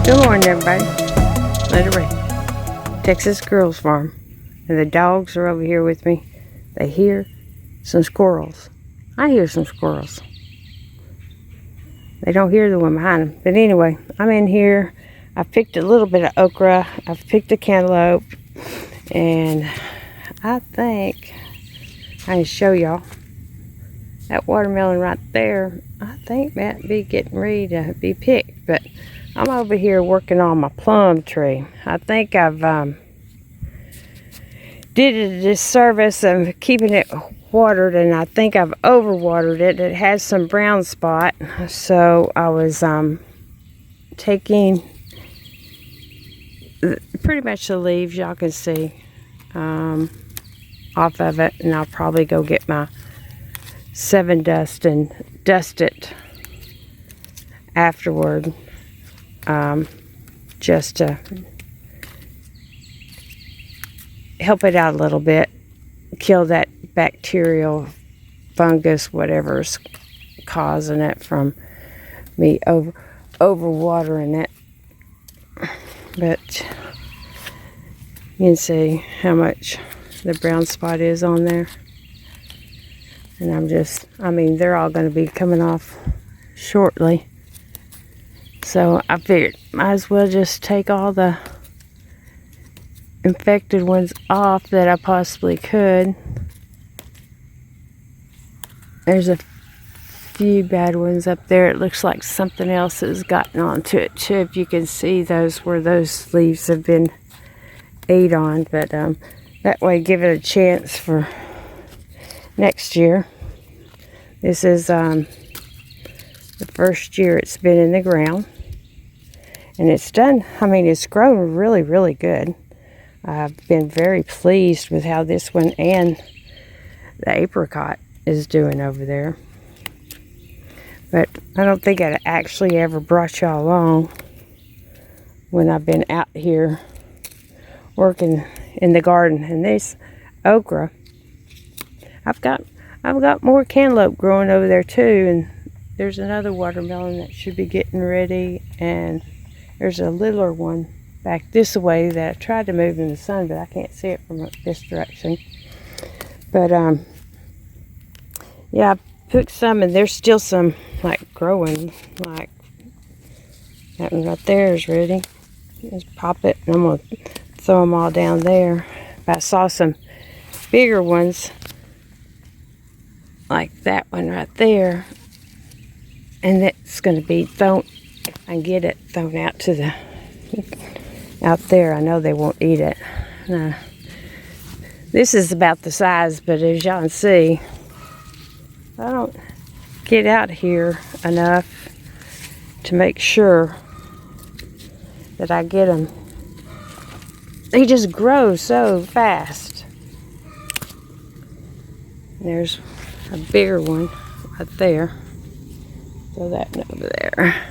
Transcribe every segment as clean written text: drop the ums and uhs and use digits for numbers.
Good morning, everybody. Let it rain. Texas Girls Farm. And the dogs are over here with me. They hear some squirrels. I hear some squirrels. They don't hear the one behind them. But anyway, I'm in here. I picked a little bit of okra. I've picked a cantaloupe. And I think I can show y'all. That watermelon right there, I think might be getting ready to be picked. But I'm over here working on my plum tree. I think I've did a disservice of keeping it watered, and I think I've overwatered it. It has some brown spot, so I was taking pretty much the leaves, y'all can see, off of it, and I'll probably go get my 7 dust and dust it afterward, just to help it out a little bit, kill that bacterial fungus, whatever's causing it from me over watering it. But you can see how much the brown spot is on there. And I mean, they're all going to be coming off shortly. So I figured, might as well just take all the infected ones off that I possibly could. There's a few bad ones up there. It looks like something else has gotten onto it too. If you can see those, where those leaves have been ate on. But that way, give it a chance for next year. This is the first year it's been in the ground, and it's done. I mean, it's grown really, really good. I've been very pleased with how this one and the apricot is doing over there. But I don't think I actually ever brought y'all along when I've been out here working in the garden. And this okra, I've got more cantaloupe growing over there too, and there's another watermelon that should be getting ready, and there's a littler one back this way that I tried to move in the sun, but I can't see it from this direction. But yeah, I picked some, and there's still some like growing, like that one right there is ready. Just pop it, and I'm gonna throw them all down there. But I saw some bigger ones like that one right there, and that's going to be thrown, if I can get it thrown out to the out there. I know they won't eat it. This is about the size, but as y'all can see, I don't get out here enough to make sure that I get them. They just grow so fast. There's a bigger one right there. Throw that one over there.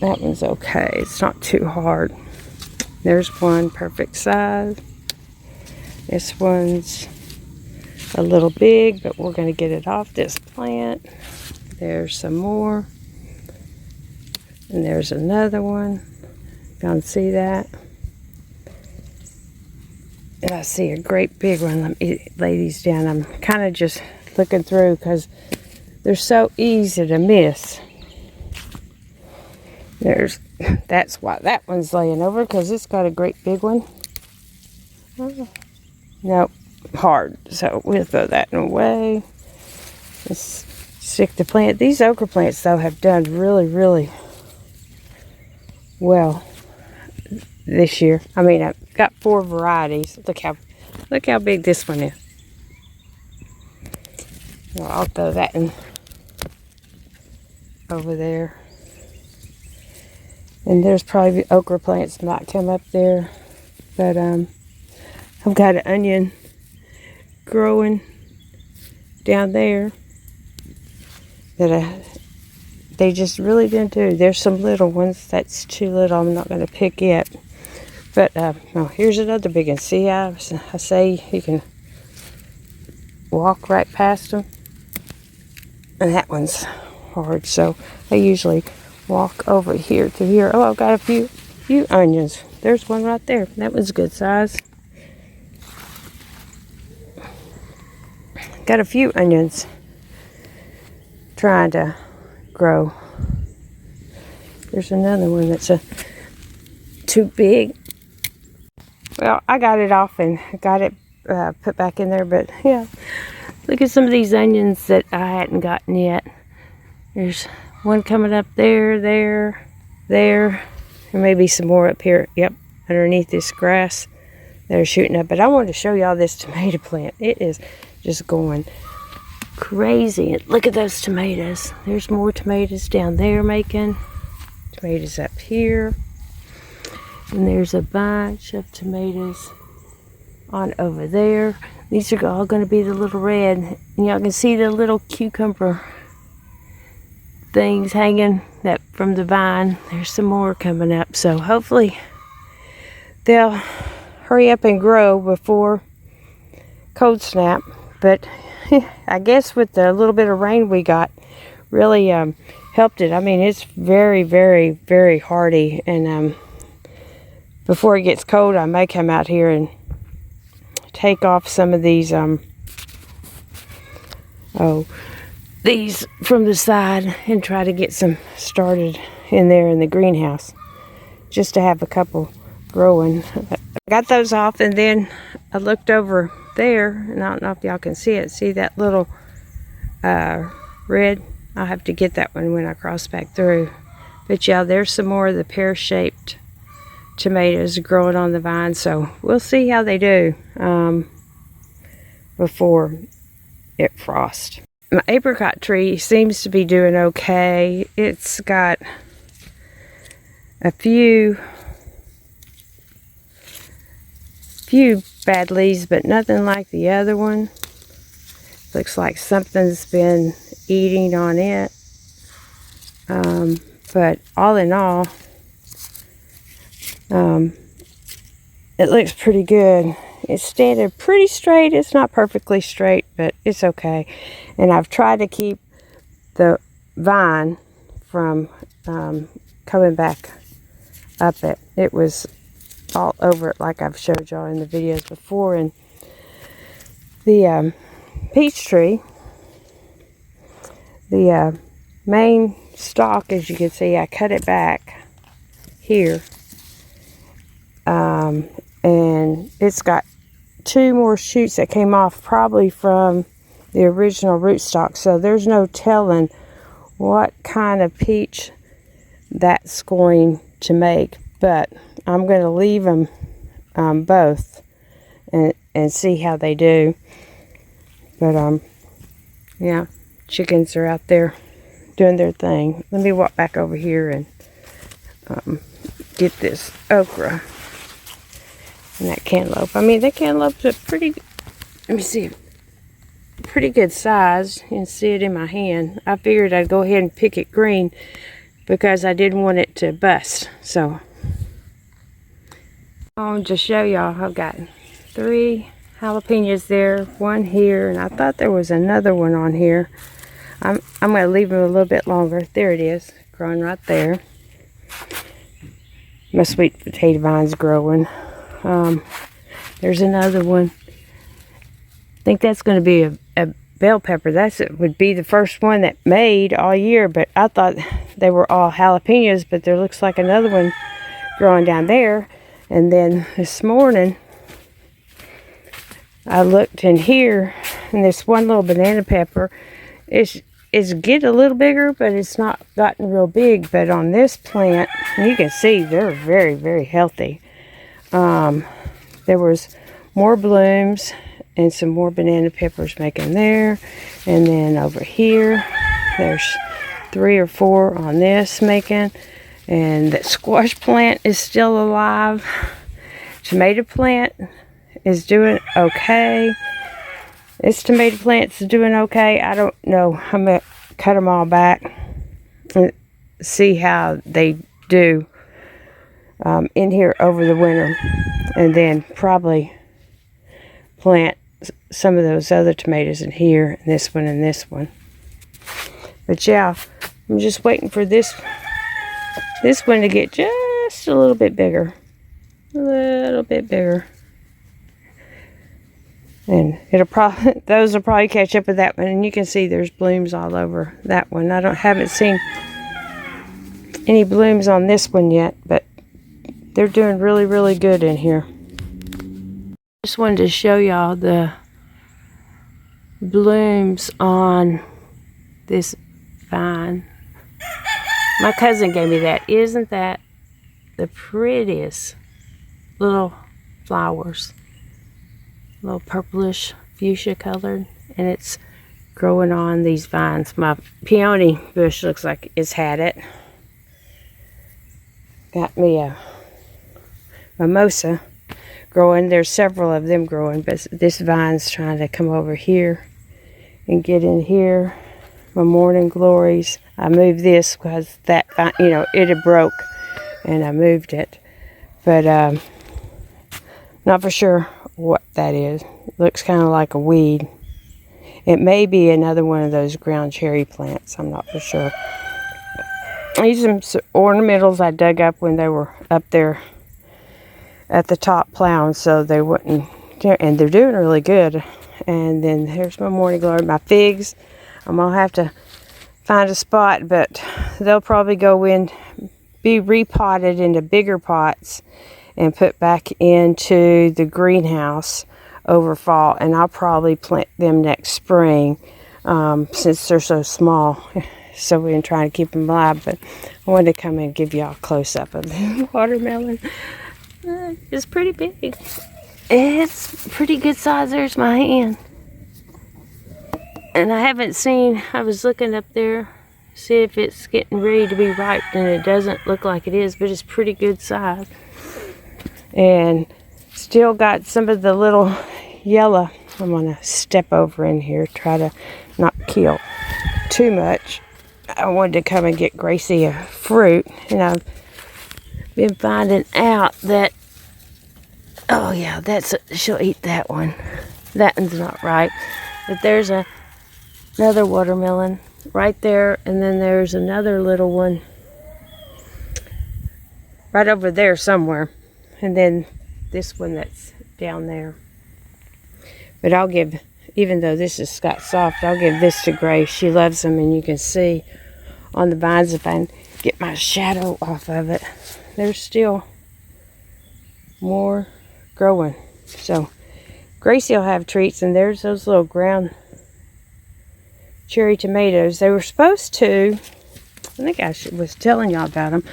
That one's okay. It's not too hard. There's one perfect size. This one's a little big, but we're going to get it off this plant. There's some more. And there's another one. You can see that. And I see a great big one. Let me lay these down. I'm kind of just looking through because they're so easy to miss. That's why that one's laying over, because it's got a great big one. Nope, hard. So we'll throw that away. Let's stick the plant. These okra plants, though, have done really, really well this year. I mean, I've got 4 varieties. Look how big this one is. Well, I'll throw that in over there. And there's probably okra plants might come up there. But I've got an onion growing down there that they just really didn't do. There's some little ones that's too little. I'm not going to pick yet. But oh, here's another big one. See how I say you can walk right past them? And that one's hard, so I usually walk over here to here. Oh, I've got a few onions. There's one right there. That was good size. Got a few onions trying to grow. There's another one that's too big. Well, I got it off and got it put back in there, but yeah, look at some of these onions that I hadn't gotten yet. There's one coming up there, there, and maybe some more up here. Yep, underneath this grass that are shooting up. But I wanted to show y'all this tomato plant. It is just going crazy. Look at those tomatoes. There's more tomatoes down there making. Tomatoes up here. And there's a bunch of tomatoes on over there. These are all going to be the little red. And y'all can see the little cucumber things hanging that from the vine. There's some more coming up. So hopefully they'll hurry up and grow before cold snap. But I guess with the little bit of rain we got really helped it. I mean, it's very, very, very hardy. And before it gets cold, I may come out here and take off some of these these from the side and try to get some started in there in the greenhouse, just to have a couple growing. I got those off, and then I looked over there, and I don't know if y'all can see it. See that little red? I'll have to get that one when I cross back through. But yeah, there's some more of the pear-shaped tomatoes growing on the vine, so we'll see how they do before it frosts. My apricot tree seems to be doing okay. It's got a few bad leaves, but nothing like the other one. Looks like something's been eating on it. But all in all, it looks pretty good. It's standing pretty straight. It's not perfectly straight, but it's okay. And I've tried to keep the vine from coming back up it. It was all over it like I've showed y'all in the videos before. And the peach tree, the main stalk, as you can see, I cut it back here. And it's got 2 more shoots that came off, probably from the original rootstock. So there's no telling what kind of peach that's going to make. But I'm going to leave them both and see how they do. But yeah, chickens are out there doing their thing. Let me walk back over here and get this okra and that cantaloupe. I mean, that cantaloupe's a pretty, let me see, pretty good size. You can see it in my hand. I figured I'd go ahead and pick it green because I didn't want it to bust. So I'll just show y'all, I've got 3 jalapenos there, 1 here, and I thought there was another one on here. I'm going to leave them a little bit longer. There it is, growing right there. My sweet potato vine's growing. There's another one. I think that's going to be a bell pepper. It would be the first one that made all year, but I thought they were all jalapenos, but there looks like another one growing down there. And then this morning, I looked in here, and this one little banana pepper is getting a little bigger, but it's not gotten real big. But on this plant, you can see they're very, very healthy. There was more blooms and some more banana peppers making there. And then over here, there's 3 or 4 on this making. And the squash plant is still alive. Tomato plant is doing okay. This tomato plant's doing okay. I don't know. I'm going to cut them all back and see how they do in here over the winter. And then probably plant some of those other tomatoes in here, and this one and this one. But yeah, I'm just waiting for this this one to get just a little bit bigger. A little bit bigger. And it'll probably, those will probably catch up with that one. And you can see there's blooms all over that one. I haven't seen any blooms on this one yet, but they're doing really, really good in here. Just wanted to show y'all the blooms on this vine. My cousin gave me that. Isn't that the prettiest little flowers? Little purplish fuchsia colored, and it's growing on these vines. My peony bush looks like it's had it. Got me a mimosa growing. There's several of them growing, but this vine's trying to come over here and get in here. My morning glories. I moved this because that vine, you know, it had broke, and I moved it. But not for sure what that is. It looks kind of like a weed. It may be another one of those ground cherry plants. I'm not for sure. These are some ornamentals I dug up when they were up there at the top plowing, so they wouldn't, and they're doing really good. And then here's my morning glory. My figs, I'm gonna have to find a spot, but they'll probably go in, be repotted into bigger pots and put back into the greenhouse over fall, and I'll probably plant them next spring since they're so small. So we've been trying to keep them alive, but I wanted to come and give y'all a close-up of the watermelon. It's pretty big. It's pretty good size. There's my hand. And I haven't seen, I was looking up there, see if it's getting ready to be ripe, and it doesn't look like it is, but it's pretty good size. And still got some of the little yellow. I'm gonna step over in here, try to not kill too much. I wanted to come and get Gracie a fruit, and I've been finding out that, oh yeah, she'll eat that one. That one's not right. But there's another watermelon right there, and then there's another little one right over there somewhere. And then this one that's down there. But I'll give, even though this is got soft, I'll give this to Grace. She loves them, and you can see on the vines, if I can get my shadow off of it, there's still more growing. So Gracie will have treats, and there's those little ground cherry tomatoes. They were supposed to, I think I was telling y'all about them.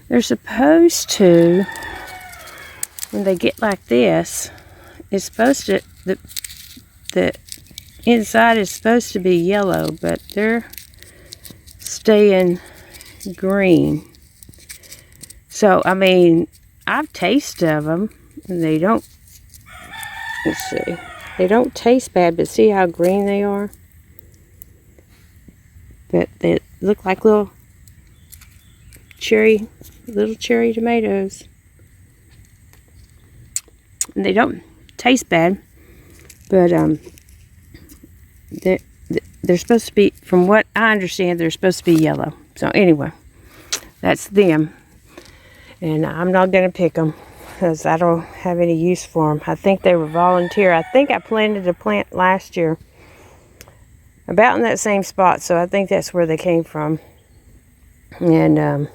They're supposed to, when they get like this, it's supposed to, the inside is supposed to be yellow, but they're staying green. So, I mean, I've tasted of them, and they don't, let's see, they don't taste bad, but see how green they are? But they look like little cherry tomatoes. And they don't taste bad, but they're supposed to be, from what I understand, they're supposed to be yellow. So anyway, that's them. And I'm not going to pick them because I don't have any use for them. I think they were volunteer. I think I planted a plant last year about in that same spot, so I think that's where they came from. And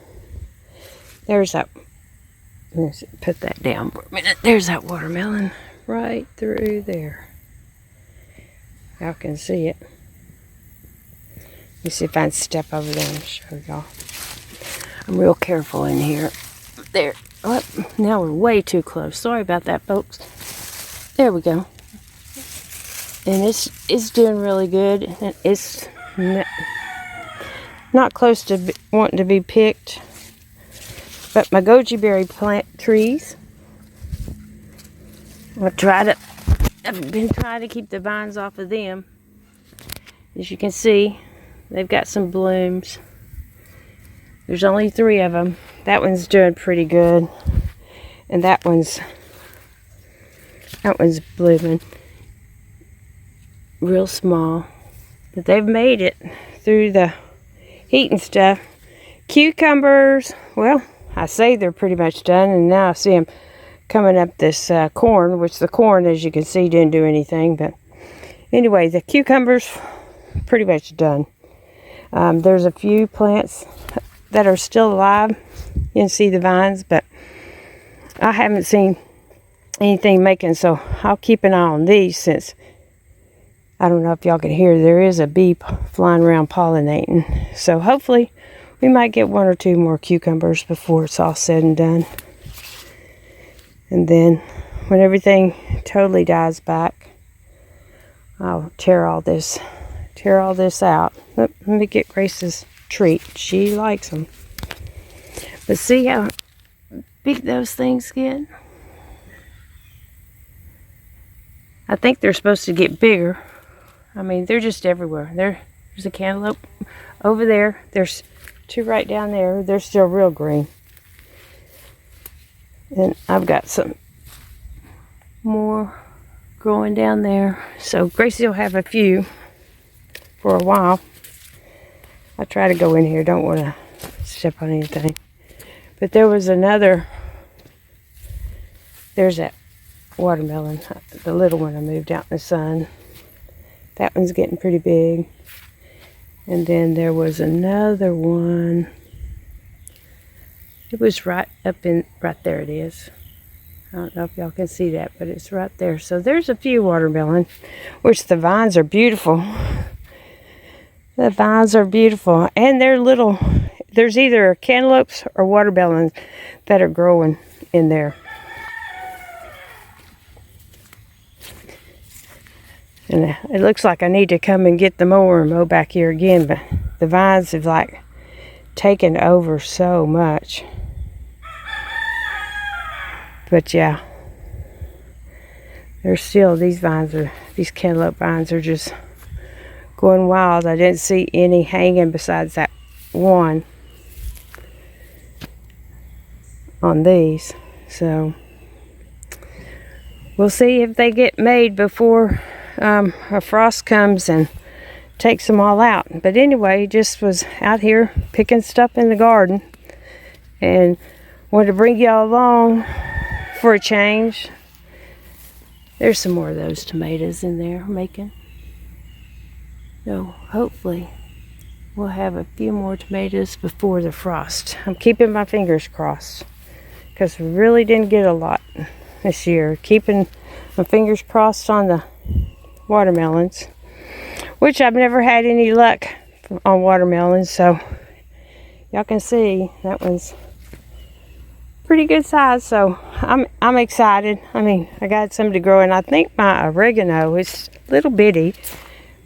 there's that. Let's put that down for a minute. There's that watermelon right through there. Y'all can see it. Let me see if I can step over there and show y'all. I'm real careful in here. There. Oh, now we're way too close. Sorry about that, folks. There we go. And it's doing really good. And it's not close to wanting to be picked. But my goji berry plant trees, I've been trying to keep the vines off of them. As you can see, they've got some blooms. There's only 3 of them. That one's doing pretty good. And that one's blooming. Real small. But they've made it through the heat and stuff. cucumbers, well, I say they're pretty much done, and now I see them coming up this corn, which the corn, as you can see, didn't do anything. But anyway, the cucumbers pretty much done. There's a few plants that are still alive. You can see the vines, but I haven't seen anything making, so I'll keep an eye on these, since I don't know if y'all can hear, there is a bee flying around pollinating. So hopefully we might get 1 or 2 more cucumbers before it's all said and done. And then when everything totally dies back, I'll tear all this out. Let me get Grace's treat. She likes them. But see how big those things get? I think they're supposed to get bigger. I mean, they're just everywhere. There's a cantaloupe over there. There's 2 right down there. They're still real green. And I've got some more growing down there. So Gracie will have a few for a while. I try to go in here. Don't want to step on anything. But there was another. There's that watermelon. The little one I moved out in the sun. That one's getting pretty big. And then there was another one. It was right there it is. I don't know if y'all can see that, but it's right there. So there's a few watermelon, which the vines are beautiful. The vines are beautiful. And they're little, there's either cantaloupes or watermelons that are growing in there. And it looks like I need to come and get the mower and mow back here again, but the vines have like taken over so much. But yeah, there's still, these cantaloupe vines are just going wild. I didn't see any hanging besides that one on these. So we'll see if they get made before a frost comes and takes them all out. But anyway, just was out here picking stuff in the garden and wanted to bring y'all along for a change. There's some more of those tomatoes in there making. So hopefully we'll have a few more tomatoes before the frost. I'm keeping my fingers crossed because we really didn't get a lot this year. Keeping my fingers crossed on the watermelons, which I've never had any luck on watermelons, so y'all can see that one's pretty good size. So I'm excited. I mean, I got some to grow, and I think my oregano is little bitty,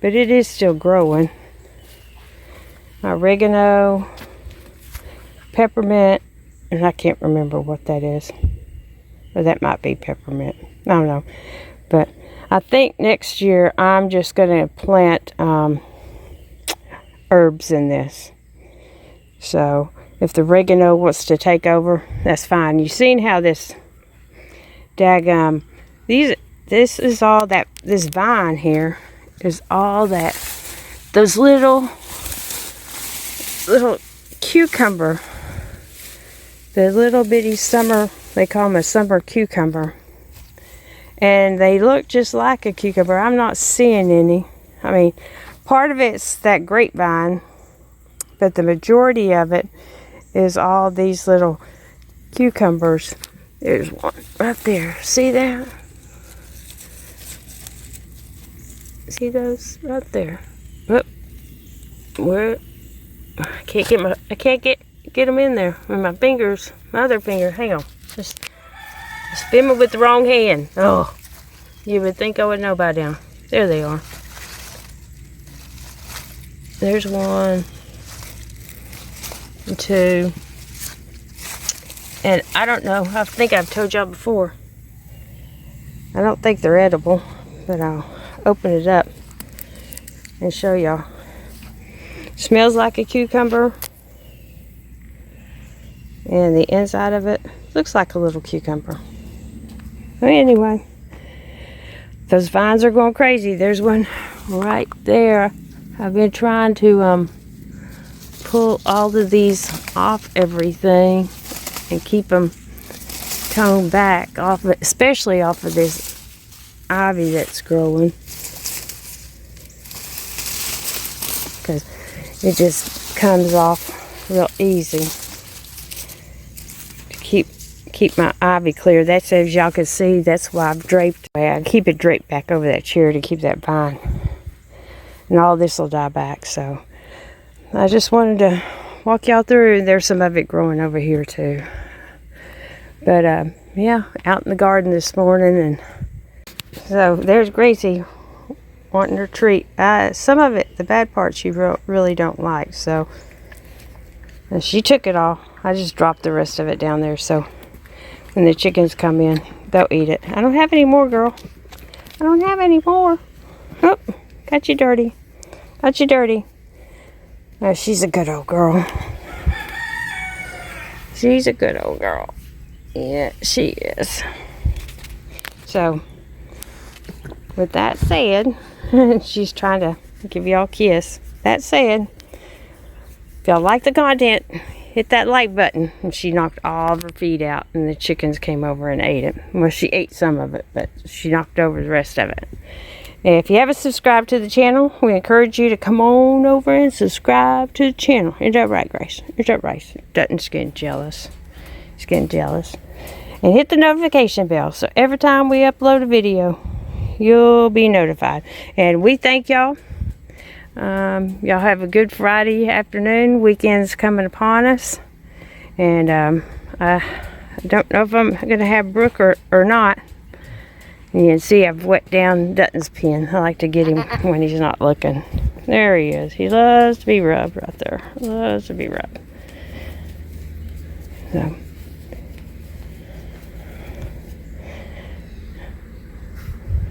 but it is still growing. My oregano, peppermint, and I can't remember what that is, or that might be peppermint. I don't know, but I think next year I'm just going to plant herbs in this. So if the oregano wants to take over, that's fine. You've seen how this this is all that, this vine here is all that, those little cucumber, the little bitty summer, they call them a summer cucumber. And they look just like a cucumber. I'm not seeing any. I mean, part of it's that grapevine, but the majority of it is all these little cucumbers. There's one right there. See that? See those right there? Whoop. Where? I can't get them in there with my fingers. My other finger. Hang on. Just fiddling with the wrong hand. Oh, you would think I would know by now. There they are. There's 1 and 2. And I don't know. I think I've told y'all before. I don't think they're edible, but I'll open it up and show y'all. Smells like a cucumber. And the inside of it looks like a little cucumber. But anyway, those vines are going crazy. There's one right there. I've been trying to pull all of these off everything and keep them toned back off, especially off of this ivy that's growing, because it just comes off real easy. To keep my ivy clear. That's, as y'all can see, that's why I've draped. I keep it draped back over that chair to keep that vine, and all this will die back. So I just wanted to walk y'all through. There's some of it growing over here too. But yeah, out in the garden this morning, and so there's Gracie wanting her treat. Some of it, the bad parts, she really don't like. So and she took it all. I just dropped the rest of it down there. So when the chickens come in, they'll eat it. I don't have any more, girl. I don't have any more. Oh, got you dirty. Got you dirty. Oh, she's a good old girl. She's a good old girl. Yeah, she is. So, with that said, she's trying to give y'all a kiss. That said, if y'all like the content, hit that like button. And she knocked all of her feed out, and the chickens came over and ate it. Well, she ate some of it, but she knocked over the rest of it. And if you haven't subscribed to the channel, we encourage you to come on over and subscribe to the channel. Is that right, Grace? Is that right? Dutton's getting jealous. He's getting jealous. And hit the notification bell, so every time we upload a video, you'll be notified. And we thank y'all. Y'all have a good Friday afternoon. Weekend's coming upon us. And I don't know if I'm going to have Brooke or not. And you can see I've wet down Dutton's pen. I like to get him when he's not looking. There he is. He loves to be rubbed right there. Loves to be rubbed. So.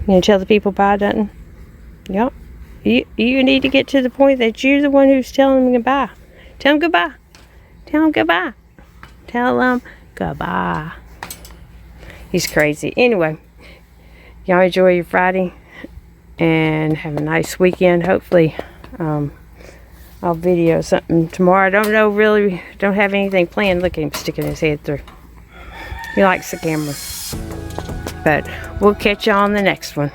You gonna tell the people bye, Dutton? Yep. You need to get to the point that you're the one who's telling them goodbye. Tell them goodbye. Tell them goodbye. Tell them goodbye. He's crazy. Anyway, y'all enjoy your Friday and have a nice weekend. Hopefully, I'll video something tomorrow. I don't know, really. Don't have anything planned. Look at him sticking his head through. He likes the camera. But we'll catch you on the next one.